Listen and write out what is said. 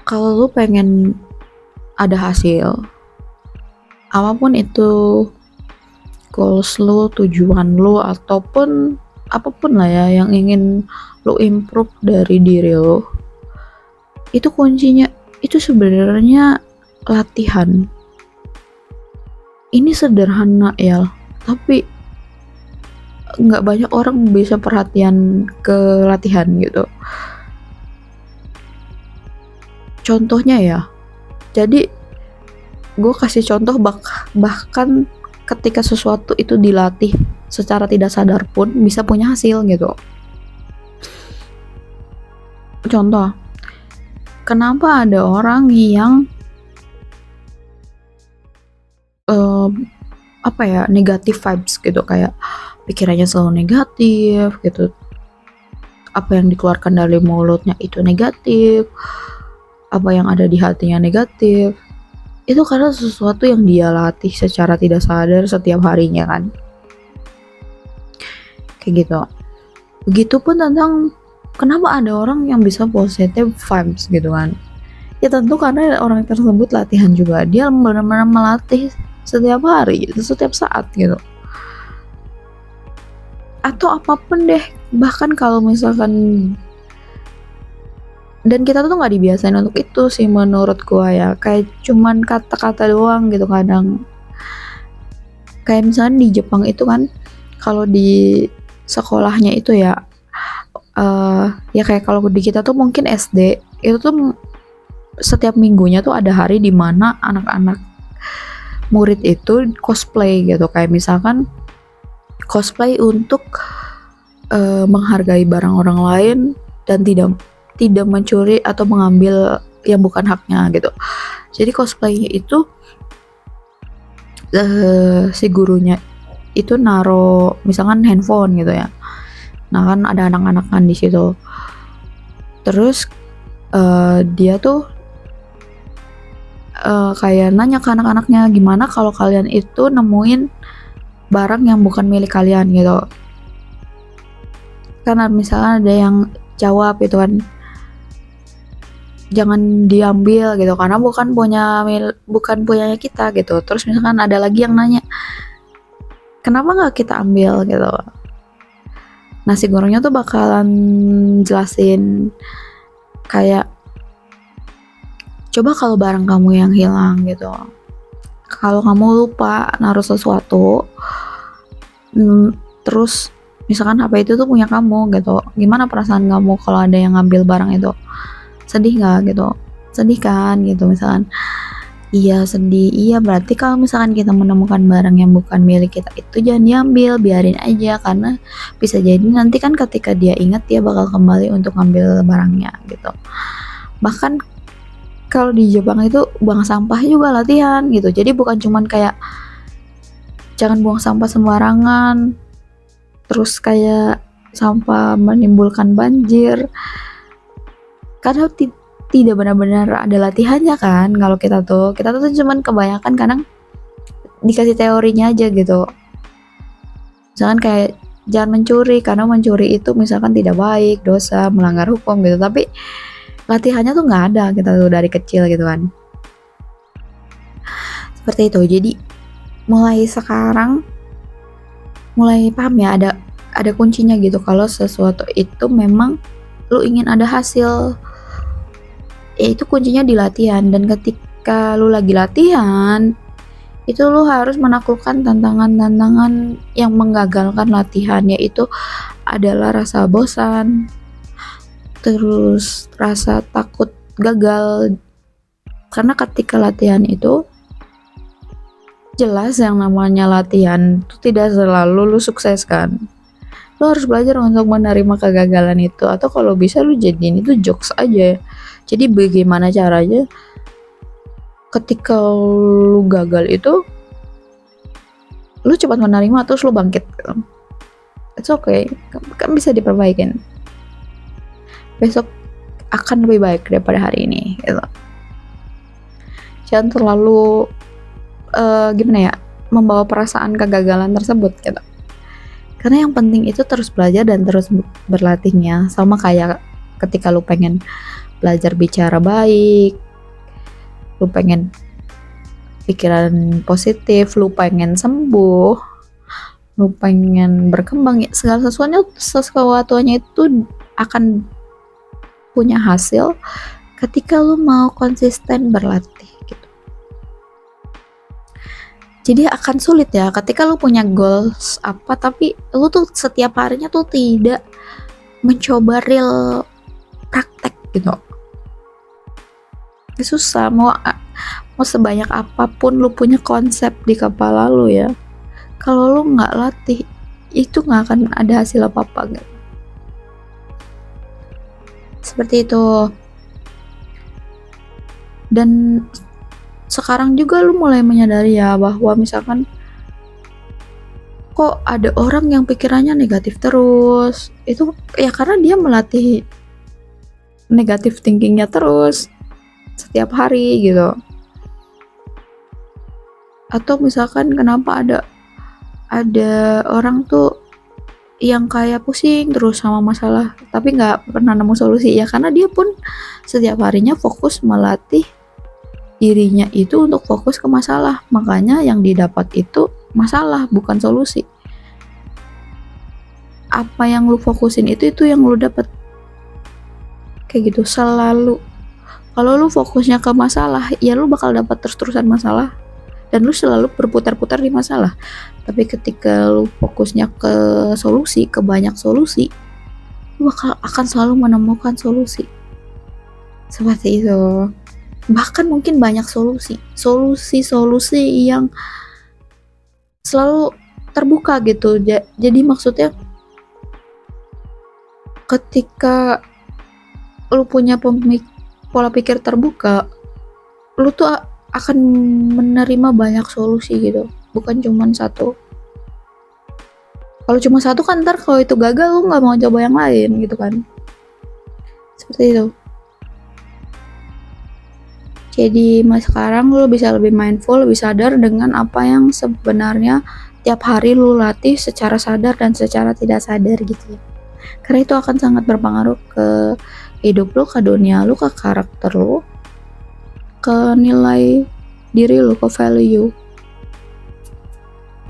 Kalau lu pengen ada hasil, apapun itu goals lu, tujuan lu, ataupun apapun lah ya yang ingin lu improve dari diri lu, itu kuncinya itu sebenarnya latihan. Ini sederhana ya, tapi nggak banyak orang bisa perhatian ke latihan gitu. Contohnya ya, jadi gue kasih contoh bahkan ketika sesuatu itu dilatih secara tidak sadar pun bisa punya hasil gitu. Contoh, kenapa ada orang yang negatif vibes gitu, kayak pikirannya selalu negatif gitu, apa yang dikeluarkan dari mulutnya itu negatif, apa yang ada di hatinya negatif. Itu karena sesuatu yang dia latih secara tidak sadar setiap harinya kan, kayak gitu. Begitupun tentang kenapa ada orang yang bisa positive vibes gitu kan, ya tentu karena orang tersebut latihan juga, dia benar-benar melatih setiap hari, setiap saat gitu. Atau apapun deh, bahkan kalau misalkan, dan kita tuh nggak dibiasain untuk itu sih menurut gua ya, kayak cuman kata-kata doang gitu kadang. Kayak misalnya di Jepang itu kan, kalau di sekolahnya itu ya, ya kayak kalau di kita tuh mungkin SD itu tuh setiap minggunya tuh ada hari di mana anak-anak murid itu cosplay gitu, kayak misalkan cosplay untuk menghargai barang orang lain dan tidak mencuri atau mengambil yang bukan haknya gitu. Jadi cosplaynya itu si gurunya itu naro misalkan handphone gitu ya. Nah kan ada anak-anak kan di situ. Terus dia tuh kayak nanya ke anak-anaknya, gimana kalau kalian itu nemuin barang yang bukan milik kalian gitu. Karena misalnya ada yang jawab gitu kan, jangan diambil gitu karena bukan punyanya kita gitu. Terus misalkan ada lagi yang nanya, kenapa nggak kita ambil gitu. Nah si gurunya tuh bakalan jelasin kayak, coba kalau barang kamu yang hilang gitu, kalau kamu lupa naruh sesuatu, terus misalkan HP itu tuh punya kamu gitu, gimana perasaan kamu kalau ada yang ngambil barang itu? Sedih nggak gitu? Sedih kan gitu misalkan. Iya sedih. Iya berarti kalau misalkan kita menemukan barang yang bukan milik kita itu jangan diambil, biarin aja, karena bisa jadi nanti kan ketika dia ingat dia bakal kembali untuk ngambil barangnya gitu. Bahkan kalau di Jepang itu buang sampah juga latihan gitu. Jadi bukan cuman kayak jangan buang sampah sembarangan, terus kayak sampah menimbulkan banjir, karena tidak benar-benar ada latihannya kan. Kalau kita tuh cuman kebanyakan kadang dikasih teorinya aja gitu. Misalkan kayak jangan mencuri karena mencuri itu misalkan tidak baik, dosa, melanggar hukum gitu, tapi latihannya tuh nggak ada kita tuh dari kecil gitu kan. Seperti itu. Jadi mulai sekarang mulai paham ya, ada kuncinya gitu. Kalau sesuatu itu memang lu ingin ada hasil, ya itu kuncinya di latihan. Dan ketika lu lagi latihan itu lu harus menaklukkan tantangan-tantangan yang menggagalkan latihan, yaitu adalah rasa bosan, terus rasa takut gagal. Karena ketika latihan itu jelas yang namanya latihan itu tidak selalu lu sukses kan. Lu harus belajar untuk menerima kegagalan itu, atau kalau bisa lu jadiin itu jokes aja. Jadi bagaimana caranya ketika lu gagal itu lu cepat menerima terus lu bangkit gitu. It's okay, kan bisa diperbaikin. Besok akan lebih baik daripada hari ini gitu. Jangan terlalu gimana ya, membawa perasaan kegagalan tersebut gitu. Karena yang penting itu terus belajar dan terus berlatihnya. Sama kayak ketika lu pengen belajar bicara baik, lu pengen pikiran positif, lu pengen sembuh, lu pengen berkembang, ya segala sesuatunya itu akan punya hasil ketika lu mau konsisten berlatih gitu. Jadi akan sulit ya ketika lu punya goals apa tapi lu tuh setiap harinya tuh tidak mencoba real praktek gitu. Susah, mau sebanyak apapun lu punya konsep di kepala lu ya, kalau lu nggak latih itu nggak akan ada hasil apa-apa gitu. Seperti itu. Dan sekarang juga lu mulai menyadari ya bahwa misalkan kok ada orang yang pikirannya negatif terus, itu ya karena dia melatih negatif thinkingnya terus setiap hari gitu. Atau misalkan kenapa ada orang tuh yang kayak pusing terus sama masalah tapi nggak pernah nemu solusi, ya karena dia pun setiap harinya fokus melatih dirinya itu untuk fokus ke masalah, makanya yang didapat itu masalah bukan solusi. Apa yang lu fokusin itu yang lu dapat, kayak gitu selalu. Kalau lu fokusnya ke masalah ya lu bakal dapat terus-terusan masalah dan lu selalu berputar-putar di masalah. Tapi ketika lu fokusnya ke solusi, ke banyak solusi, lu akan selalu menemukan solusi. Seperti itu. Bahkan mungkin banyak solusi yang selalu terbuka gitu. Jadi maksudnya ketika lu punya pola pikir terbuka, lu tuh akan menerima banyak solusi gitu, bukan cuma satu. Kalau cuma satu kan ntar kalau itu gagal lu nggak mau coba yang lain gitu kan. Seperti itu. Jadi sekarang lu bisa lebih mindful, lebih sadar dengan apa yang sebenarnya tiap hari lu latih secara sadar dan secara tidak sadar gitu ya. Karena itu akan sangat berpengaruh ke hidup lu, ke dunia lu, ke karakter lu, ke nilai diri lu, ke value